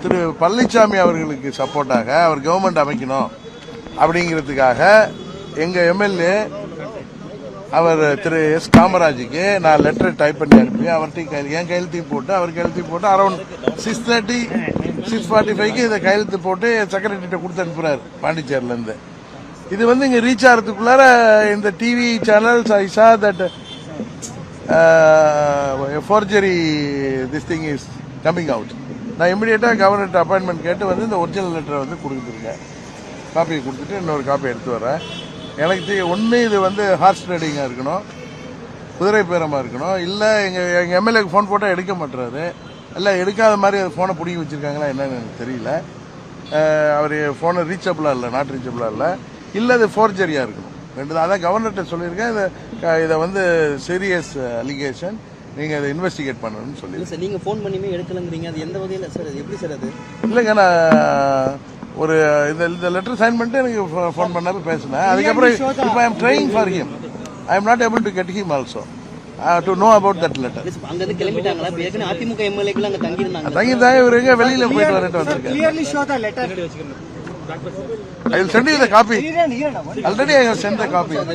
திரு பழனிசாமி அவர்களுக்கு சப்போர்ட்டாக அவர் கவர்மெண்ட் அமைக்கணும் அப்படிங்கிறதுக்காக எங்கள் எம்எல்ஏ அவர் திரு எஸ் காமராஜுக்கு நான் லெட்டர் டைப் பண்ணி அனுப்பி அவர்கிட்ட என் கையெழுத்தையும் போட்டு அவர் கையெழுத்தையும் போட்டு அரௌண்ட் 6:30 6:45 இதை கையெழுத்து போட்டு செக்ரட்டரிட்ட கொடுத்து அனுப்புறாரு பாண்டிச்சேரியிலேருந்து. இது இங்கே ரீச் ஆகிறதுக்குள்ளார இந்த TV channels I saw that forgery this thing is coming out. நான் இமிடியேட்டாக கவர்னர் அப்பாயின்மெண்ட் கேட்டு இந்த ஒரிஜினல் லெட்டரை கொடுத்துருக்கேன். காப்பியை கொடுத்துட்டு இன்னொரு காப்பி எடுத்து வரேன். எனக்கு ஒன்று இது ஹார்ஸ் ரைடிங்காக இருக்கணும், குதிரை பேரமாக இருக்கணும், இல்லை எங்கள் எம்எல்ஏக்கு ஃபோன் போட்டால் எடுக்க மாட்டுறாரு, இல்லை எடுக்காத மாதிரி அது ஃபோனை பிடிங்கி வச்சுருக்காங்களா என்னன்னு எனக்கு தெரியல. அவர் ஃபோனை ரீச்சபிளாக இல்லை, நாட் ரீச்சபிளாக இல்லை அது ஃபோர்ஜரியாக இருக்கணும். ரெண்டு தான். அதான் கவர்னர்கிட்ட சொல்லியிருக்கேன். இதை சீரியஸ் அலிகேஷன், நீங்கள் அதை இன்வெஸ்டிகேட் பண்ணணும்னு சொல்லி. சார் நீங்கள் ஃபோன் பண்ணியுமே எடுக்கலங்கிறீங்க, அது எந்த வகையில் சார், அது எப்படி சார்? அது இல்லைங்க, நான் ஒரு இந்த லெட்டர் சைன் பண்ணிட்டு எனக்கு ஃபோன் பண்ணாரு, பேசினேன். அதுக்கப்புறம் இப்போ I am trying for him, I am not able to get him also to know about that letter. அங்கிருந்து கிளம்பிட்டாங்களா? ஏற்கனவே அதிமுக எம்எல்ஏக்கள் அங்கே தங்கியிருந்தாங்க. இவர் எங்க வெளியில போயிட்டு வரட்டு வந்திருக்காரு. I will send you the copy. Already I have sent the copy.